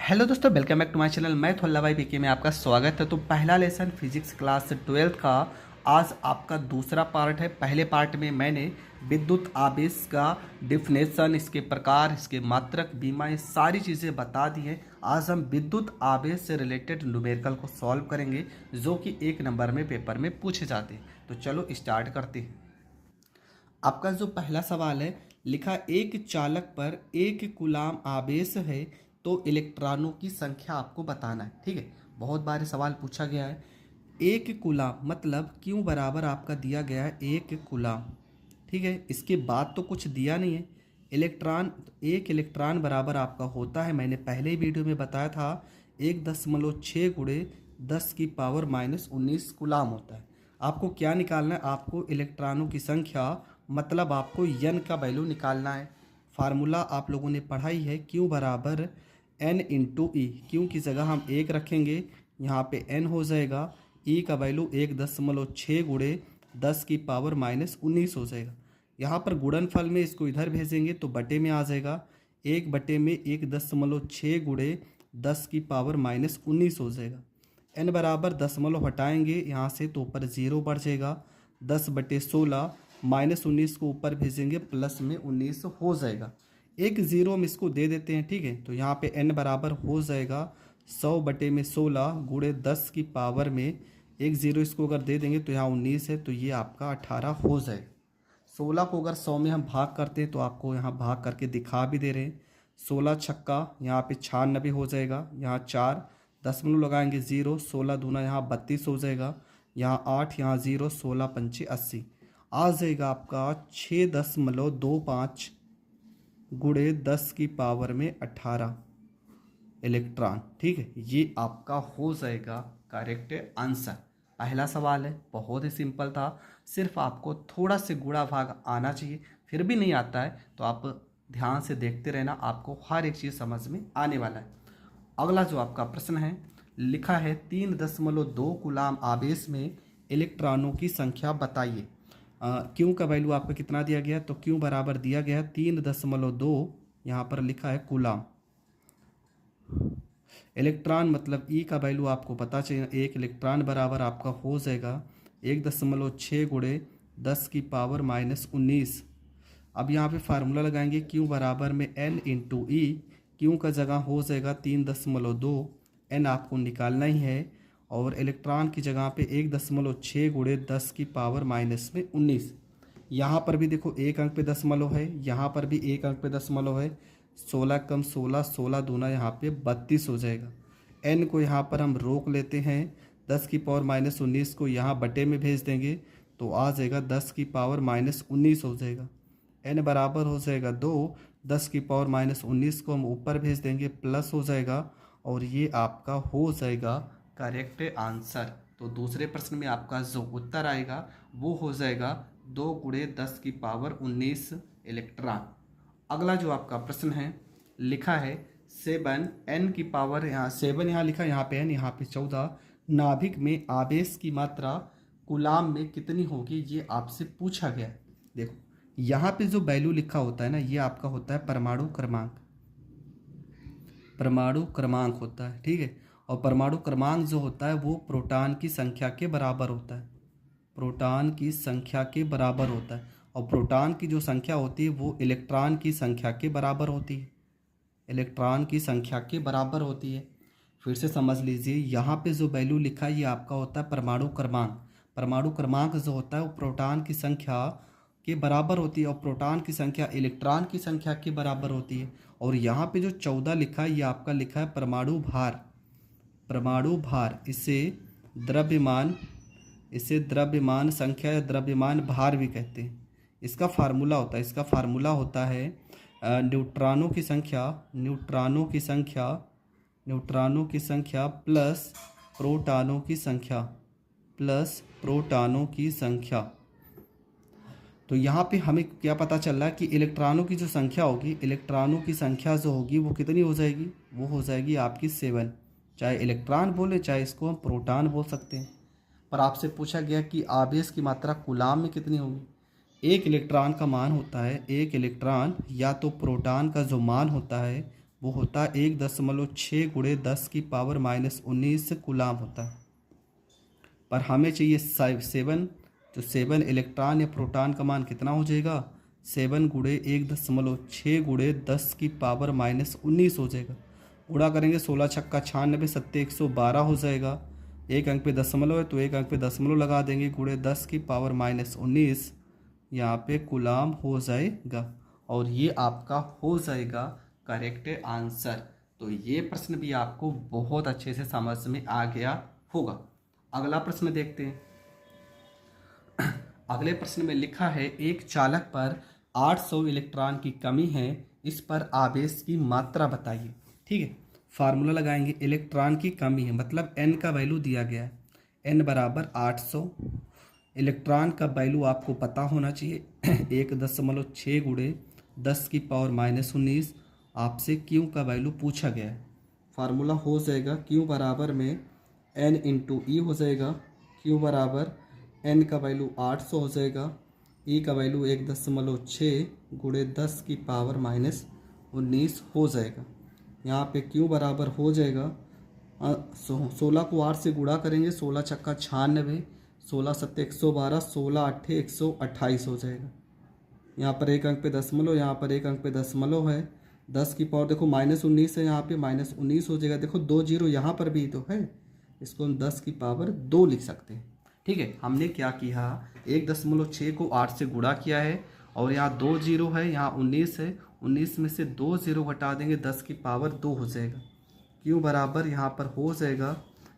Hello दोस्तों, welcome back to my channel. मैं थोल्ला भाई पीके में आपका स्वागत है। तो पहला लेसन फिजिक्स क्लास 12 का आज आपका दूसरा पार्ट है। पहले पार्ट में मैंने विद्युत आवेश का डिफिनेशन, इसके प्रकार, इसके मात्रक, बीमा, ये सारी चीज़ें बता दी हैं। आज हम विद्युत आवेश से रिलेटेड न्यूमेरिकल को सॉल्व करेंगे जो कि 1 नंबर में पेपर में पूछे जाते हैं। तो चलो स्टार्ट करते हैं। आपका जो पहला सवाल है, लिखा एक चालक पर 1 कूलाम आवेश है तो इलेक्ट्रॉनों की संख्या आपको बताना है। ठीक है, बहुत बार सवाल पूछा गया है। 1 कूलाम मतलब क्यों बराबर आपका दिया गया है 1 कूलाम। ठीक है, इसके बाद तो कुछ दिया नहीं है। इलेक्ट्रॉन, 1 इलेक्ट्रॉन बराबर आपका होता है, मैंने पहले ही वीडियो में बताया था, 1.6 गुणे 10⁻⁻19 कूलाम होता है। आपको क्या निकालना है? आपको इलेक्ट्रॉनों की संख्या मतलब आपको n का वैल्यू निकालना है। फार्मूला आप लोगों ने पढ़ाई है, Q बराबर n इंटू ई। क्यू की जगह हम 1 रखेंगे, यहाँ पे n हो जाएगा। ई का वैल्यू 1.6 गुणे 10⁻⁻19 हो जाएगा। यहाँ पर गुणनफल में इसको इधर भेजेंगे तो बटे में आ जाएगा। 1/1.6 गुणे 10⁻⁻19 हो जाएगा। n बराबर दशमलव हटाएंगे यहाँ से तो ऊपर 0 बढ़ जाएगा। 10/16 -19 को ऊपर भेजेंगे, प्लस में 19 हो जाएगा। एक 0 हम इसको दे देते हैं। ठीक है, तो यहाँ पे n बराबर हो जाएगा 100/16 गुणे 10 की पावर में एक 0 इसको अगर दे देंगे तो यहाँ 19 है, तो ये आपका 18 हो जाएगा। 16 को अगर 100 में हम भाग करते हैं तो आपको यहाँ भाग करके दिखा भी दे रहे हैं। 16 छक्का यहाँ पे 96 हो जाएगा। यहाँ 4 दशमलव लगाएंगे 0, 16 दूना यहाँ 32 हो जाएगा। यहाँ 8, यहाँ 0, 16 पंचे 80 आ जाएगा आपका 6.25 गुणे 10 की पावर में 18 इलेक्ट्रॉन। ठीक है, ये आपका हो जाएगा करेक्ट आंसर। पहला सवाल है, बहुत ही सिंपल था, सिर्फ आपको थोड़ा से गुणा भाग आना चाहिए। फिर भी नहीं आता है तो आप ध्यान से देखते रहना, आपको हर एक चीज़ समझ में आने वाला है। अगला जो आपका प्रश्न है, लिखा है 3.2 कूलाम आवेश में इलेक्ट्रॉनों की संख्या बताइए। क्यू का वैल्यू आपका कितना दिया गया? तो क्यू बराबर दिया गया 3.2, यहाँ पर लिखा है कूलाम। इलेक्ट्रॉन मतलब ई का वैल्यू आपको पता चाहिए। 1 इलेक्ट्रॉन बराबर आपका हो जाएगा 1.6 गुणे 10⁻⁻19। अब यहाँ पे फार्मूला लगाएंगे, क्यू बराबर में n इंटू ई। क्यू का जगह हो जाएगा 3.2, n आपको निकालना ही है, और इलेक्ट्रॉन की जगह पे 1.6 गुणे 10⁻⁻19। यहाँ पर भी देखो 1 अंक पे दशमलव है, यहाँ पर भी 1 अंक पे दशमलव है। 16 कम 16, 16 दूना यहाँ पे 32 हो जाएगा। n को यहाँ पर हम रोक लेते हैं, 10⁻⁻19 को यहाँ बटे में भेज देंगे तो आ जाएगा 10⁻⁻19 हो जाएगा। n बराबर हो जाएगा 2, 10⁻⁻19 को हम ऊपर भेज देंगे, प्लस हो जाएगा, और ये आपका हो जाएगा करेक्ट आंसर। तो दूसरे प्रश्न में आपका जो उत्तर आएगा वो हो जाएगा 2 गुणे 10⁻19 इलेक्ट्रॉन। अगला जो आपका प्रश्न है, लिखा है 7 n की पावर, यहाँ 7 यहाँ लिखा, यहाँ पे n, यहाँ पे 14, नाभिक में आवेश की मात्रा कूलाम में कितनी होगी, ये आपसे पूछा गया है। देखो यहाँ पे जो वैल्यू लिखा होता है ना, ये आपका होता है परमाणु क्रमांक। परमाणु क्रमांक होता है, ठीक है, और परमाणु क्रमांक जो होता है वो प्रोटॉन की संख्या के बराबर होता है। प्रोटॉन की संख्या के बराबर होता है, और प्रोटॉन की जो संख्या होती है वो इलेक्ट्रॉन की संख्या के बराबर होती है। इलेक्ट्रॉन की संख्या के बराबर होती है। फिर से समझ लीजिए, यहाँ पे जो वैल्यू लिखा है ये आपका होता है परमाणु क्रमांक। परमाणु क्रमांक जो होता है वो प्रोटॉन की संख्या के बराबर होती है, और प्रोटॉन की संख्या इलेक्ट्रॉन की संख्या के बराबर होती है। और यहाँ पे जो 14 लिखा है ये आपका लिखा है परमाणु भार। परमाणु भार, इसे द्रव्यमान संख्या या द्रव्यमान भार भी कहते हैं। इसका फार्मूला होता है न्यूट्रॉनों की संख्या प्लस प्रोटॉनों की संख्या। तो यहाँ पे हमें क्या पता चल रहा है कि इलेक्ट्रॉनों की जो संख्या होगी, इलेक्ट्रॉनों की संख्या जो होगी वो कितनी हो जाएगी? वो हो जाएगी आपकी 7। चाहे इलेक्ट्रॉन बोले, चाहे इसको हम प्रोटॉन बोल सकते हैं। पर आपसे पूछा गया कि आवेश की मात्रा कूलाम में कितनी होगी। 1 इलेक्ट्रॉन का मान होता है, 1 इलेक्ट्रॉन या तो प्रोटॉन का जो मान होता है वो होता है 1.6 गुणे 10 की पावर -19 कूलाम होता है। पर हमें चाहिए 7, तो 7 इलेक्ट्रॉन या प्रोटॉन का मान कितना हो जाएगा, 7 गुणे 1.6 गुणे 10 की पावर -19 हो जाएगा। गुणा करेंगे 16 छक्का 96, 7 112 हो जाएगा। एक अंक पे दशमलव है तो एक अंक पे दशमलव लगा देंगे, गुणे 10 की पावर -19 यहाँ पे कूलाम हो जाएगा। और ये आपका हो जाएगा करेक्ट आंसर। तो ये प्रश्न भी आपको बहुत अच्छे से समझ में आ गया होगा। अगला प्रश्न देखते हैं। अगले प्रश्न में लिखा है एक चालक पर 800 इलेक्ट्रॉन की कमी है, इस पर आवेश की मात्रा बताइए। ठीक है, फार्मूला लगाएंगे। इलेक्ट्रॉन की कमी है मतलब n का वैल्यू दिया गया है, n बराबर 800। इलेक्ट्रॉन का वैल्यू आपको पता होना चाहिए 1.6 गुणे 10 की पावर -19। आपसे क्यू का वैल्यू पूछा गया है। फार्मूला हो जाएगा क्यू बराबर में n इंटू ई हो जाएगा। क्यू बराबर n का वैल्यू 800 हो जाएगा, ई का वैल्यू 1.6 गुणे 10 की पावर -19 हो जाएगा। यहाँ पे क्यू बराबर हो जाएगा 16 को 8 से गुणा करेंगे, 16 छक्का 96, 16 7 112, 16 8 128 हो जाएगा। यहाँ पर एक अंक पे दशमलव, यहाँ पर एक अंक पे दशमलव है। 10 की पावर देखो -19 है, यहाँ पे -19 हो जाएगा। देखो 2 जीरो यहाँ पर भी तो है, इसको हम 10 की पावर 2 लिख सकते हैं। ठीक है, हमने क्या किया 1.6 को 8 से गुणा किया है और यहाँ 2 जीरो है, यहाँ 19 है। 19 में से 2 जीरो घटा देंगे, 10 की पावर 2 हो जाएगा। क्यू बराबर यहाँ पर हो जाएगा,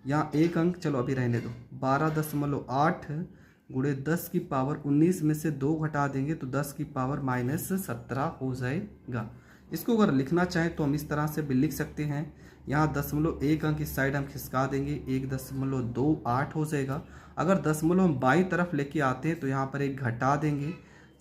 यहाँ एक अंक चलो अभी रहने दो, 12.8 गुणे 10 की पावर 19 में से 2 घटा देंगे तो 10 की पावर -17 हो जाएगा। इसको अगर लिखना चाहें तो हम इस तरह से भी लिख सकते हैं। यहाँ दशमलव एक अंक इस साइड हम खिसका देंगे, 1.28 हो जाएगा। अगर दशमलव हम बाईं तरफ लेके आते हैं तो यहाँ पर एक घटा देंगे,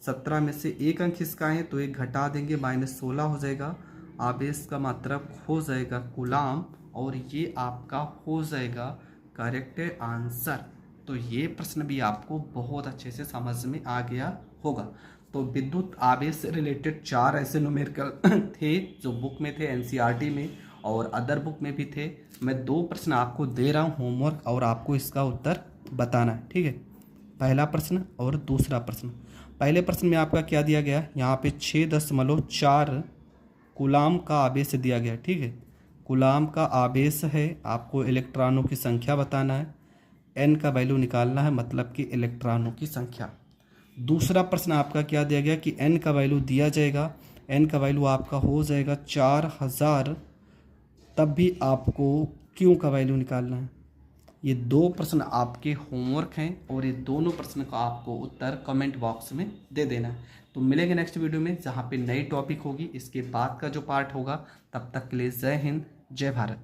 17 में से एक अंक खिसकाएँ तो एक घटा देंगे, -16 हो जाएगा। आवेश का मात्रक हो जाएगा कूलाम और ये आपका हो जाएगा करेक्ट आंसर। तो ये प्रश्न भी आपको बहुत अच्छे से समझ में आ गया होगा। तो विद्युत आवेश से रिलेटेड 4 ऐसे न्यूमेरिकल थे जो बुक में थे, एनसीईआरटी में और अदर बुक में भी थे। मैं 2 प्रश्न आपको दे रहा हूँ होमवर्क और आपको इसका उत्तर बताना है। ठीक है, पहला प्रश्न और दूसरा प्रश्न। पहले प्रश्न में आपका क्या दिया गया, यहाँ पे 6.4 कूलाम का आवेश दिया गया। ठीक है, कूलाम का आवेश है, आपको इलेक्ट्रॉनों की संख्या बताना है, n का वैल्यू निकालना है मतलब कि इलेक्ट्रॉनों की संख्या। दूसरा प्रश्न आपका क्या दिया गया कि n का वैल्यू दिया जाएगा, n का वैल्यू आपका हो जाएगा 4000, तब भी आपको q का वैल्यू निकालना है। ये 2 प्रश्न आपके होमवर्क हैं और ये दोनों प्रश्न का आपको उत्तर कमेंट बॉक्स में दे देना है। तो मिलेंगे नेक्स्ट वीडियो में जहाँ पे नई टॉपिक होगी, इसके बाद का जो पार्ट होगा। तब तक के लिए जय हिंद, जय भारत।